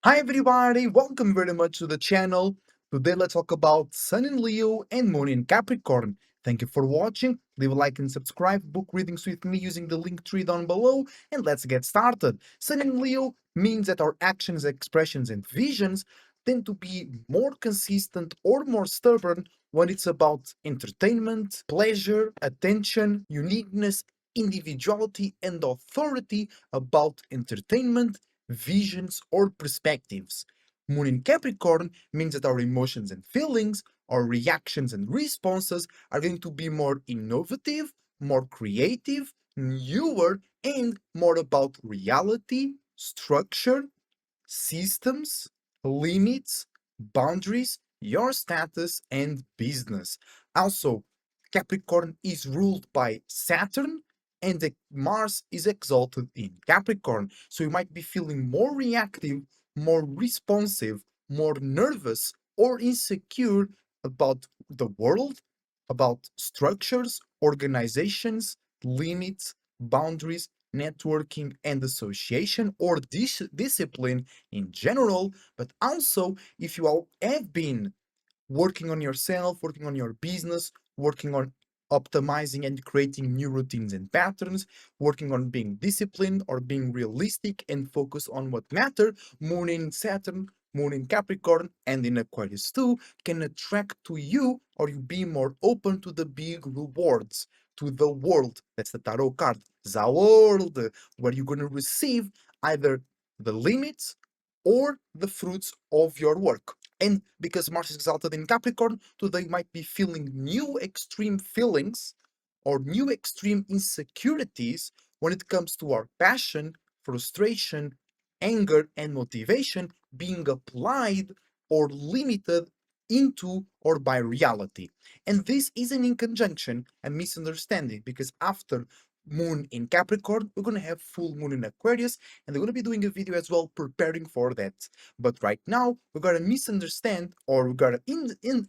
Hi everybody, welcome very much to the channel. Today let's talk about Sun in Leo and Moon in Capricorn. Thank you for watching. Leave a like and subscribe. Book readings with me using the link tree down below, and let's get started. Sun in Leo means that our actions, expressions, and visions tend to be more consistent or more stubborn when it's about entertainment, pleasure, attention, uniqueness, individuality, and authority about entertainment, visions, or perspectives. Moon in Capricorn means that our emotions and feelings, our reactions and responses are going to be more innovative, more creative, newer, and more about reality, structure, systems, limits, boundaries, your status, and business. Also, Capricorn is ruled by Saturn, and Mars is exalted in Capricorn. So you might be feeling more reactive, more responsive, more nervous, or insecure about the world, about structures, organizations, limits, boundaries, networking, and association, or discipline in general, but also if you have been working on yourself, working on your business, working on optimizing and creating new routines and patterns, working on being disciplined or being realistic and focus on what matter. Moon in Saturn, Moon in Capricorn, and in Aquarius too can attract to you, or you be more open to the big rewards, to the world. That's the tarot card, the world, where you're going to receive either the limits or the fruits of your work. And because Mars is exalted in Capricorn, today might be feeling new extreme feelings or new extreme insecurities when it comes to our passion, frustration, anger, and motivation being applied or limited into or by reality. And this isn't in conjunction a misunderstanding, because after Moon in Capricorn, we're going to have full Moon in Aquarius, and we're going to be doing a video as well preparing for that. But right now, we gotta misunderstand, or we gotta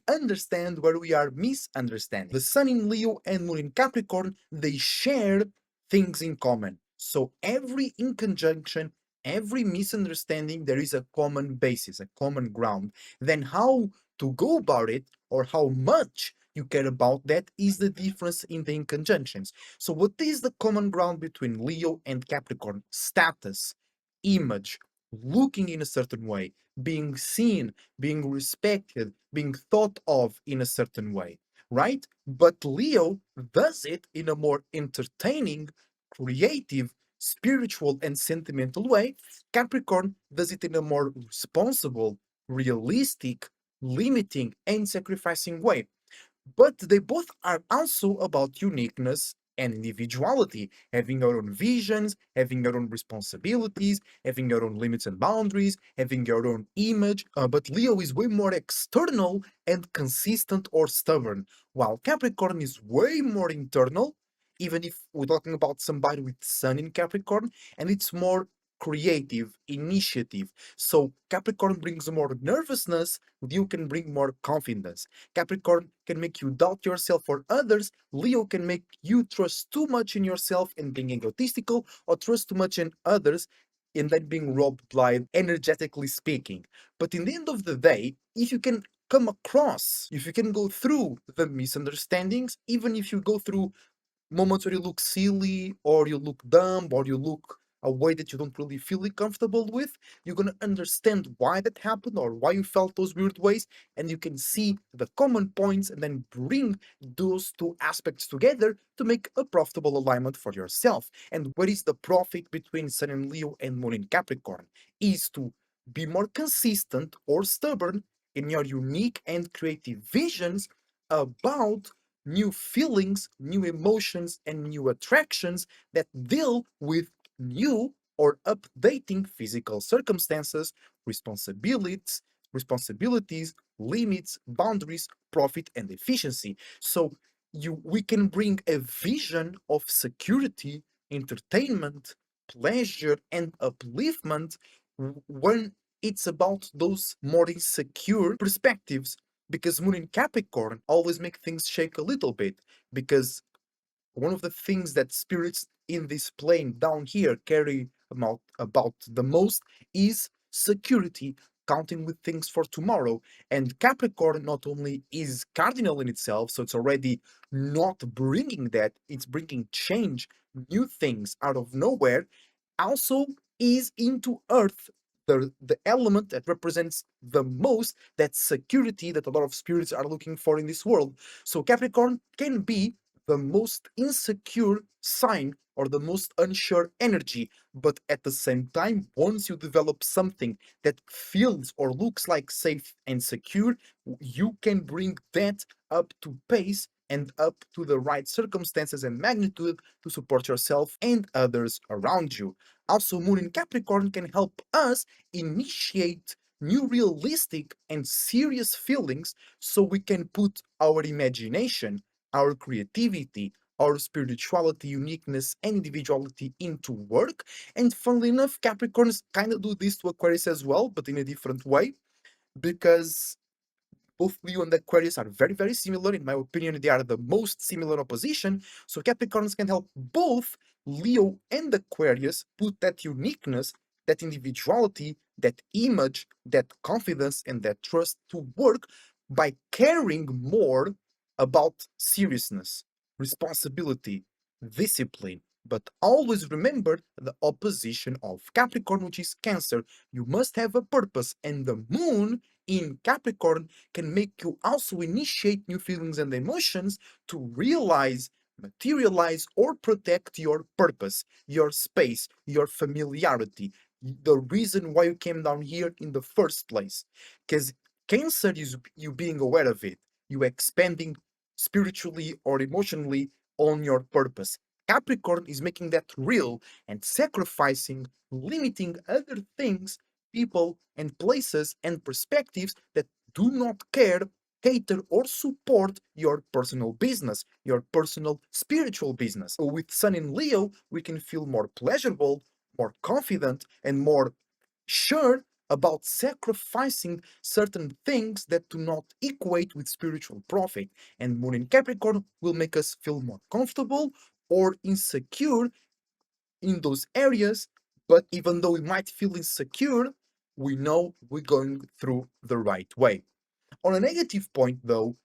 understand where we are misunderstanding. The Sun in Leo and Moon in Capricorn, they share things in common. So every in conjunction, every misunderstanding, there is a common basis, a common ground. Then how to go about it, or how much you care about that, is the difference in the inconjunctions. So what is the common ground between Leo and Capricorn? Status, image, looking in a certain way, being seen, being respected, being thought of in a certain way, right? But Leo does it in a more entertaining, creative, spiritual, and sentimental way. Capricorn does it in a more responsible, realistic, limiting, and sacrificing way. But they both are also about uniqueness and individuality, having your own visions, having your own responsibilities, having your own limits and boundaries, having your own image. But Leo is way more external and consistent or stubborn, while Capricorn is way more internal, even if we're talking about somebody with Sun in Capricorn, and it's more creative, initiative. So Capricorn brings more nervousness, Leo can bring more confidence. Capricorn can make you doubt yourself or others. Leo can make you trust too much in yourself and being egotistical, or trust too much in others and then being robbed blind, energetically speaking. But in the end of the day, if you can come across, if you can go through the misunderstandings, even if you go through moments where you look silly, or you look dumb, or you look a way that you don't really feel comfortable with, you're going to understand why that happened, or why you felt those weird ways, and you can see the common points and then bring those two aspects together to make a profitable alignment for yourself. And what is the profit between Sun in Leo and Moon in Capricorn? Is to be more consistent or stubborn in your unique and creative visions about new feelings, new emotions, and new attractions that deal with new or updating physical circumstances, responsibilities, limits, boundaries, profit, and efficiency. So we can bring a vision of security, entertainment, pleasure, and upliftment when it's about those more insecure perspectives, because Moon in Capricorn always make things shake a little bit, because one of the things that spirits in this plane down here carry about the most is security, counting with things for tomorrow. And Capricorn not only is cardinal in itself, so it's already not bringing that, it's bringing change, new things out of nowhere, also is into Earth, the element that represents the most that security that a lot of spirits are looking for in this world. So Capricorn can be the most insecure sign or the most unsure energy, but at the same time, once you develop something that feels or looks like safe and secure, you can bring that up to pace and up to the right circumstances and magnitude to support yourself and others around you. Also, Moon in Capricorn can help us initiate new realistic and serious feelings so we can put our imagination, our creativity, our spirituality, uniqueness, and individuality into work. And funnily enough, Capricorns kind of do this to Aquarius as well, but in a different way, because both Leo and Aquarius are very, very similar. In my opinion, they are the most similar opposition. So Capricorns can help both Leo and Aquarius put that uniqueness, that individuality, that image, that confidence, and that trust to work by caring more about seriousness, responsibility, discipline. But always remember the opposition of Capricorn, which is Cancer. You must have a purpose, and the moon in Capricorn can make you also initiate new feelings and emotions to realize, materialize, or protect your purpose, your space, your familiarity, the reason why you came down here in the first place. Because Cancer is you being aware of it, you expanding spiritually or emotionally on your purpose. Capricorn is making that real and sacrificing, limiting other things, people, and places and perspectives that do not care, cater, or support your personal business, your personal spiritual business. So with Sun in Leo, we can feel more pleasurable, more confident, and more sure about sacrificing certain things that do not equate with spiritual profit. And Moon in Capricorn will make us feel more comfortable or insecure in those areas, but even though we might feel insecure, we know we're going through the right way. On a negative point, though,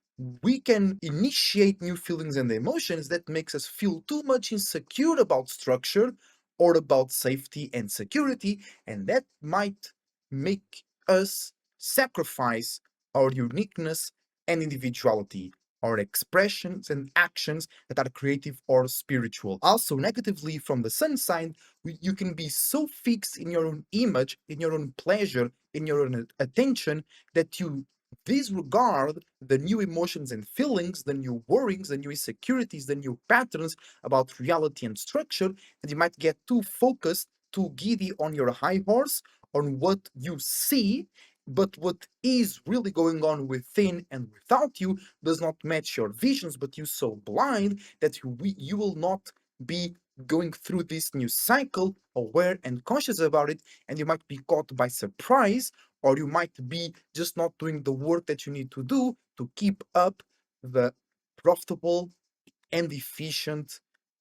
we can initiate new feelings and emotions that makes us feel too much insecure about structure or about safety and security, and that might make us sacrifice our uniqueness and individuality, our expressions and actions that are creative or spiritual. Also, negatively from the sun sign, you can be so fixed in your own image, in your own pleasure, in your own attention that you disregard the new emotions and feelings, the new worries, the new insecurities, the new patterns about reality and structure, and you might get too focused, too giddy on your high horse, on what you see, but what is really going on within and without you does not match your visions, but you so blind that you will not be going through this new cycle aware and conscious about it, and you might be caught by surprise, or you might be just not doing the work that you need to do to keep up the profitable and efficient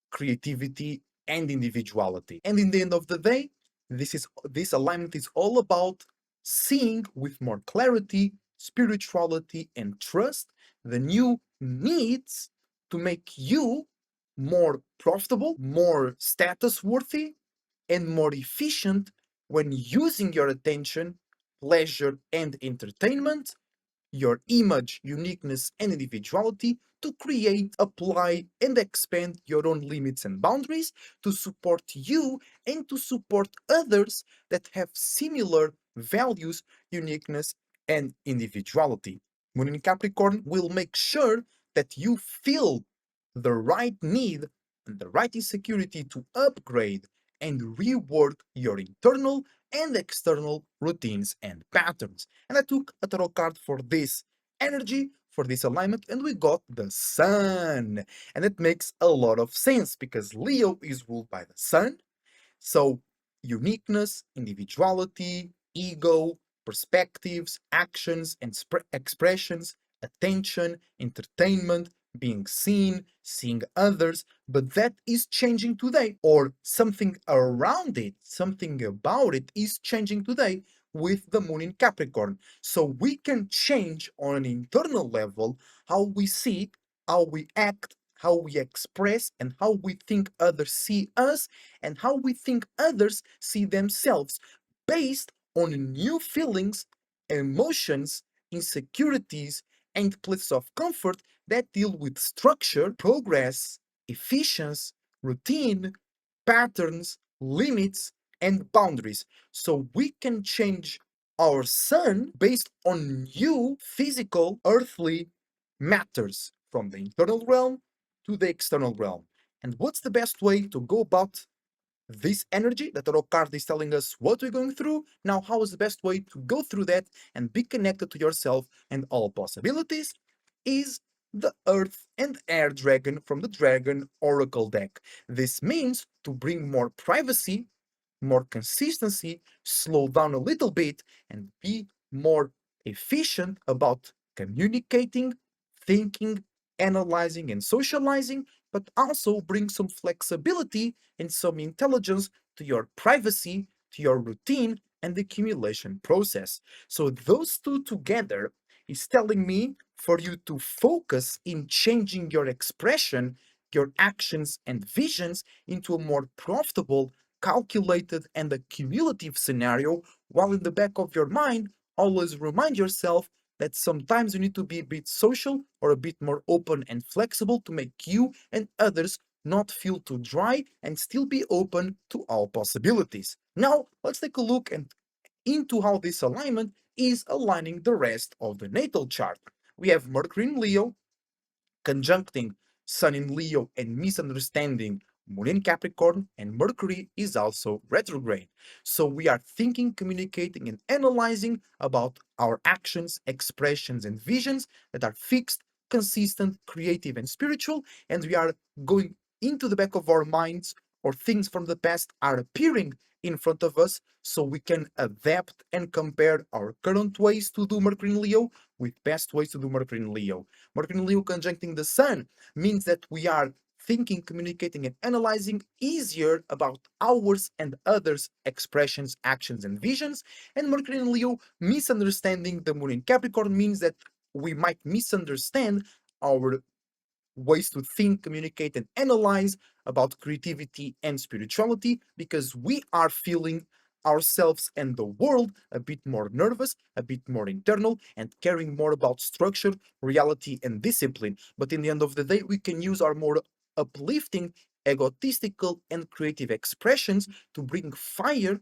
creativity and individuality. And in the end of the day, this alignment is all about seeing with more clarity, spirituality, and trust the new needs to make you more profitable, more status worthy, and more efficient when using your attention, pleasure, and entertainment, your image, uniqueness, and individuality to create, apply, and expand your own limits and boundaries to support you and to support others that have similar values, uniqueness, and individuality. Moon in Capricorn will make sure that you feel the right need and the right insecurity to upgrade and rework your internal and external routines and patterns. And I took a tarot card for this energy, for this alignment, and we got the sun. And it makes a lot of sense because Leo is ruled by the sun. So, uniqueness, individuality, ego, perspectives, actions, and expressions, attention, entertainment, being seen, seeing others, but that is changing today, or something around it, something about it is changing today. with the moon in Capricorn. So we can change on an internal level how we see, how we act, how we express, and how we think others see us, and how we think others see themselves, based on new feelings, emotions, insecurities, and places of comfort that deal with structure, progress, efficiency, routine, patterns, limits, and boundaries. So we can change our sun based on new physical, earthly matters from the internal realm to the external realm. And what's the best way to go about this energy? The tarot card is telling us what we're going through. Now, how is the best way to go through that and be connected to yourself and all possibilities? Is the Earth and Air Dragon from the Dragon Oracle deck. This means to bring more privacy, more consistency, slow down a little bit, and be more efficient about communicating, thinking, analyzing, and socializing, but also bring some flexibility and some intelligence to your privacy, to your routine, and the accumulation process. So, those two together is telling me for you to focus in changing your expression, your actions, and visions into a more profitable, calculated, and a cumulative scenario, while in the back of your mind, always remind yourself that sometimes you need to be a bit social or a bit more open and flexible to make you and others not feel too dry and still be open to all possibilities. Now, let's take a look into how this alignment is aligning the rest of the natal chart. We have Mercury in Leo, conjuncting Sun in Leo and misunderstanding Moon in Capricorn, and Mercury is also retrograde. So we are thinking, communicating, and analyzing about our actions, expressions, and visions that are fixed, consistent, creative, and spiritual, and we are going into the back of our minds, or things from the past are appearing in front of us, so we can adapt and compare our current ways to do Mercury in Leo with past ways to do Mercury in Leo. Mercury in Leo conjuncting the Sun means that we are thinking, communicating, and analyzing easier about ours and others' expressions, actions, and visions. And Mercury in Leo misunderstanding the Moon in Capricorn means that we might misunderstand our ways to think, communicate, and analyze about creativity and spirituality, because we are feeling ourselves and the world a bit more nervous, a bit more internal, and caring more about structure, reality, and discipline. But in the end of the day, we can use our more uplifting, egotistical, and creative expressions to bring fire,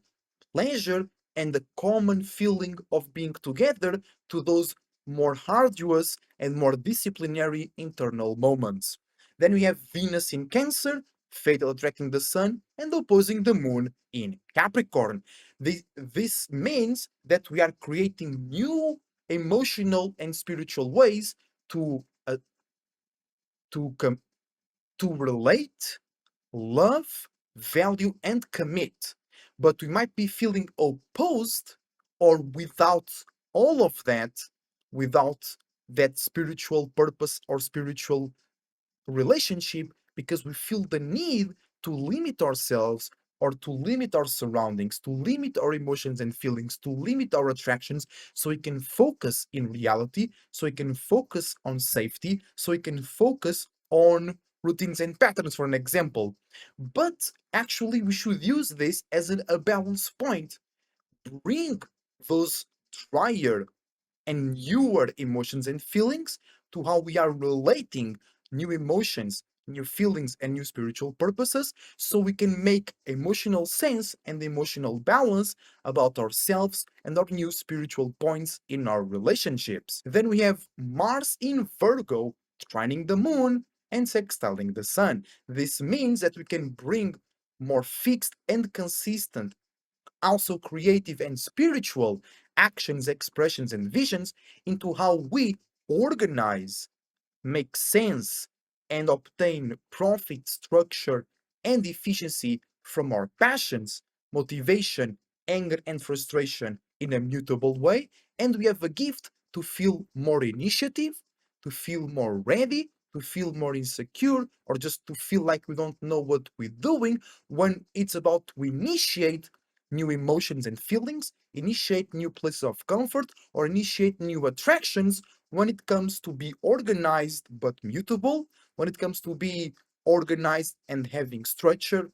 pleasure, and the common feeling of being together to those more arduous and more disciplinary internal moments. Then we have Venus in Cancer, fatal attracting the Sun and opposing the Moon in Capricorn. This means that we are creating new emotional and spiritual ways to uh, to com- to relate, love, value, and commit. But we might be feeling opposed or without all of that, without that spiritual purpose or spiritual relationship, because we feel the need to limit ourselves or to limit our surroundings, to limit our emotions and feelings, to limit our attractions, so we can focus in reality, so we can focus on safety, so we can focus on routines and patterns, for an example. But actually, we should use this as a balance point. Bring those drier and newer emotions and feelings to how we are relating new emotions, new feelings, and new spiritual purposes, so we can make emotional sense and emotional balance about ourselves and our new spiritual points in our relationships. Then we have Mars in Virgo, trining the moon and sextiling the sun. This means that we can bring more fixed and consistent, also creative and spiritual actions, expressions, and visions into how we organize, make sense, and obtain profit, structure, and efficiency from our passions, motivation, anger, and frustration in a mutable way. And we have a gift to feel more initiative, to feel more ready, to feel more insecure, or just to feel like we don't know what we're doing when it's about to initiate new emotions and feelings initiate new places of comfort or initiate new attractions when it comes to be organized but mutable, when it comes to be organized and having structure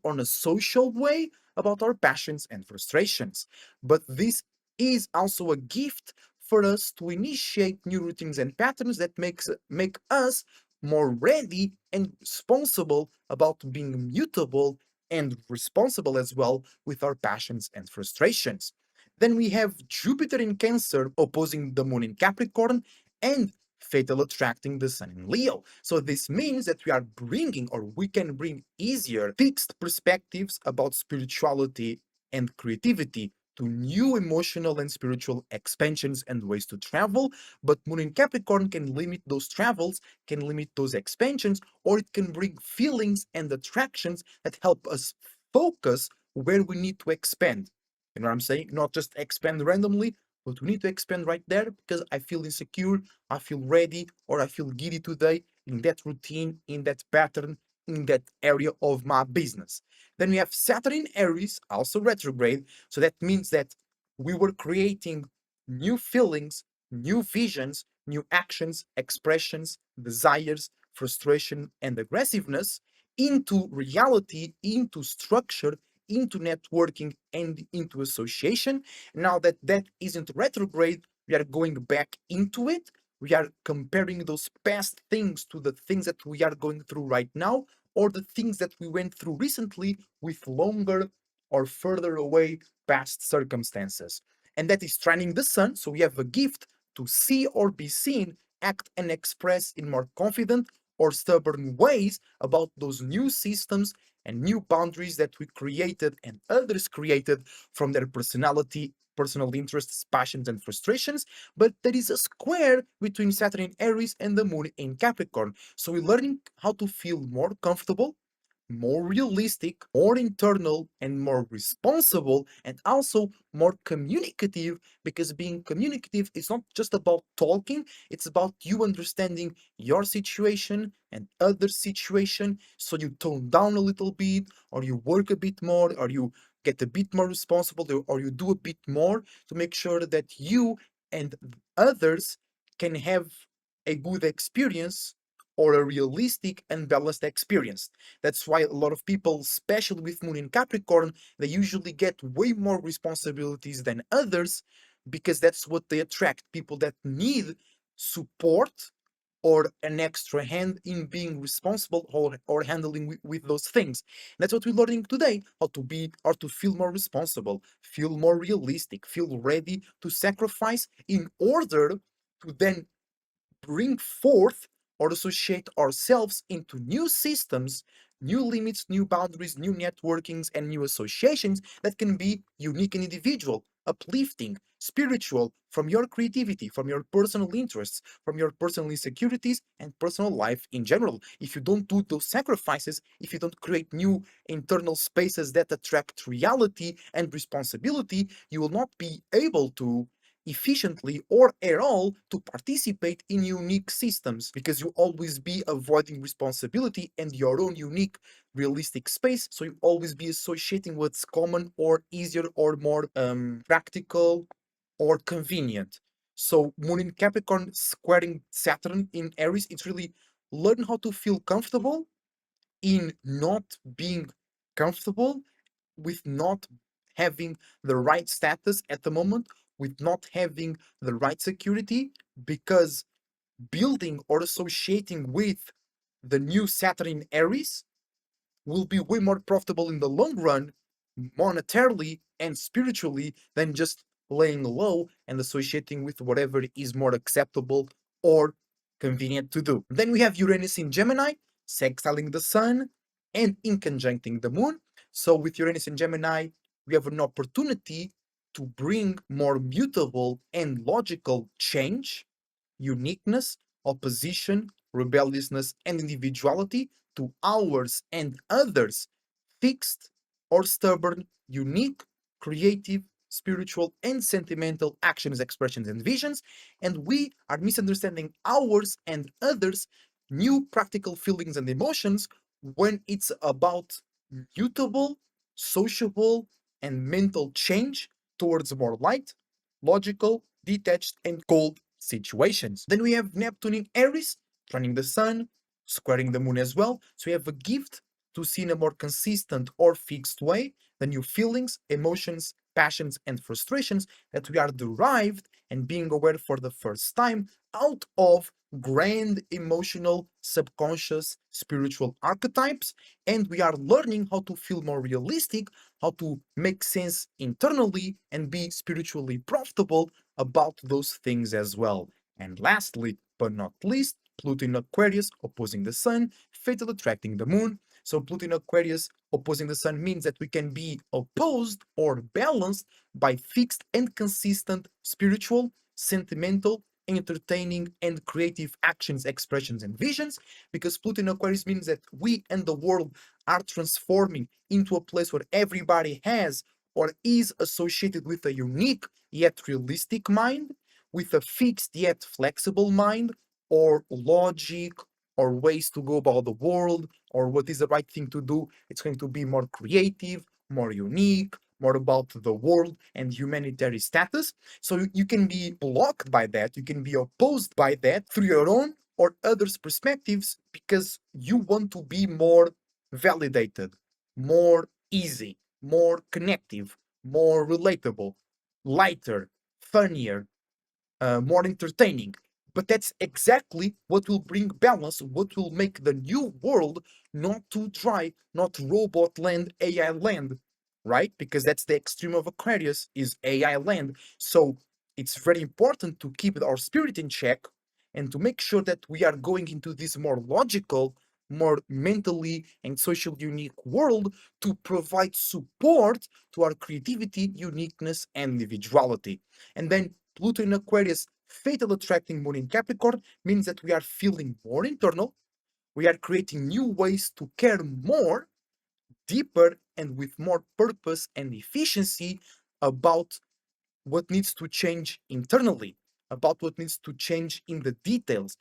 on a social way about our passions and frustrations. But this is also a gift for us to initiate new routines and patterns that make us more ready and responsible about being mutable and responsible as well with our passions and frustrations. Then we have Jupiter in Cancer opposing the Moon in Capricorn and fatal attracting the Sun in Leo. So this means that we are bringing, or we can bring easier, fixed perspectives about spirituality and creativity to new emotional and spiritual expansions and ways to travel. But Moon in Capricorn can limit those travels, can limit those expansions, or it can bring feelings and attractions that help us focus where we need to expand. You know what I'm saying? Not just expand randomly, but we need to expand right there because I feel insecure, I feel ready, or I feel giddy today in that routine, in that pattern, in that area of my business. Then we have Saturn in Aries, also retrograde. So that means that we were creating new feelings, new visions, new actions, expressions, desires, frustration, and aggressiveness into reality, into structure, into networking, and into association. Now that that isn't retrograde, we are going back into it. We are comparing those past things to the things that we are going through right now, or the things that we went through recently with longer or further away past circumstances. And that is training the sun. So we have a gift to see or be seen, act and express in more confident or stubborn ways about those new systems and new boundaries that we created and others created from their personality, personal interests, passions, and frustrations. But there is a square between Saturn in Aries and the Moon in Capricorn. So we're learning how to feel more comfortable, more realistic, more internal, and more responsible, and also more communicative. Because being communicative is not just about talking, it's about you understanding your situation and other situation. So you tone down a little bit, or you work a bit more, or you get a bit more responsible, or you do a bit more to make sure that you and others can have a good experience or a realistic and balanced experience. That's why a lot of people, especially with Moon in Capricorn, they usually get way more responsibilities than others because that's what they attract, people that need support or an extra hand in being responsible or handling with those things. That's what we're learning today, how to be or to feel more responsible, feel more realistic, feel ready to sacrifice in order to then bring forth or associate ourselves into new systems, new limits, new boundaries, new networkings, and new associations that can be unique and individual, uplifting, spiritual, from your creativity, from your personal interests, from your personal insecurities, and personal life in general. If you don't do those sacrifices, if you don't create new internal spaces that attract reality and responsibility, you will not be able to efficiently or at all to participate in unique systems because you always be avoiding responsibility and your own unique realistic space, so you always be associating what's common or easier or more practical or convenient. So Moon in Capricorn squaring Saturn in Aries, it's really learn how to feel comfortable in not being comfortable, with not having the right status at the moment, with not having the right security, because building or associating with the new Saturn in Aries will be way more profitable in the long run, monetarily and spiritually, than just laying low and associating with whatever is more acceptable or convenient to do. Then we have Uranus in Gemini, sextiling the Sun and in conjuncting the Moon. So, with Uranus in Gemini, we have an opportunity to bring more mutable and logical change, uniqueness, opposition, rebelliousness, and individuality to ours and others, fixed or stubborn, unique, creative, spiritual, and sentimental actions, expressions, and visions. And we are misunderstanding ours and others' new practical feelings and emotions when it's about mutable, sociable, and mental change towards more light, logical, detached, and cold situations. Then we have Neptune in Aries, training the Sun, squaring the Moon as well. So we have a gift to see in a more consistent or fixed way the new feelings, emotions, passions, and frustrations that we are derived and being aware for the first time out of grand emotional, subconscious, spiritual archetypes. And we are learning how to feel more realistic, how to make sense internally, and be spiritually profitable about those things as well. And lastly, but not least, Pluto in Aquarius opposing the Sun, fatal attracting the Moon. So Pluto in Aquarius opposing the Sun means that we can be opposed or balanced by fixed and consistent spiritual, sentimental, entertaining, and creative actions, expressions, and visions. Because Pluto in Aquarius means that we and the world are transforming into a place where everybody has or is associated with a unique yet realistic mind, with a fixed yet flexible mind, or logic, or ways to go about the world, or what is the right thing to do. It's going to be more creative, more unique, more about the world and humanitarian status. So you can be blocked by that, you can be opposed by that through your own or others' perspectives because you want to be more validated, more easy, more connective, more relatable, lighter, funnier, more entertaining. But that's exactly what will bring balance, what will make the new world not too dry, not robot land, AI land, right? Because that's the extreme of Aquarius is AI land. So it's very important to keep our spirit in check and to make sure that we are going into this more logical, more mentally and socially unique world to provide support to our creativity, uniqueness, and individuality. And then Pluto in Aquarius, fatal attracting Moon in Capricorn, means that we are feeling more internal. We are creating new ways to care more, deeper, and with more purpose and efficiency about what needs to change internally, about what needs to change in the details,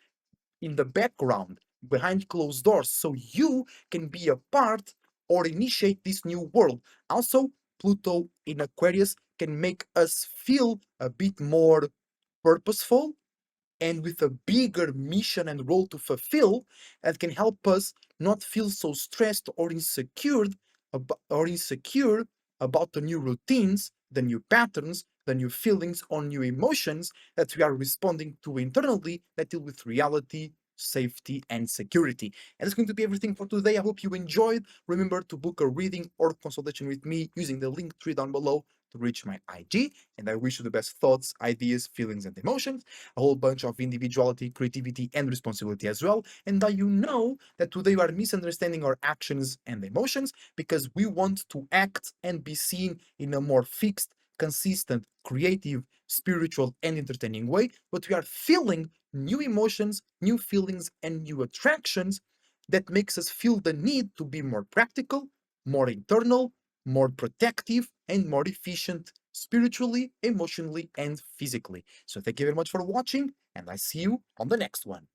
in the background, behind closed doors, so you can be a part or initiate this new world. Also, Pluto in Aquarius can make us feel a bit more purposeful and with a bigger mission and role to fulfill that can help us not feel so stressed or insecure about the new routines, the new patterns, the new feelings or new emotions that we are responding to internally that deal with reality, safety, and security. And that's going to be everything for today. I hope you enjoyed. Remember to book a reading or consultation with me using the link tree down below to reach my IG. And I wish you the best thoughts, ideas, feelings, and emotions, a whole bunch of individuality, creativity, and responsibility as well. And that you know that today you are misunderstanding our actions and emotions because we want to act and be seen in a more fixed, consistent, creative, spiritual, and entertaining way. But we are feeling new emotions, new feelings, and new attractions that makes us feel the need to be more practical, more internal, more protective, and more efficient spiritually, emotionally, and physically. So thank you very much for watching, and I see you on the next one.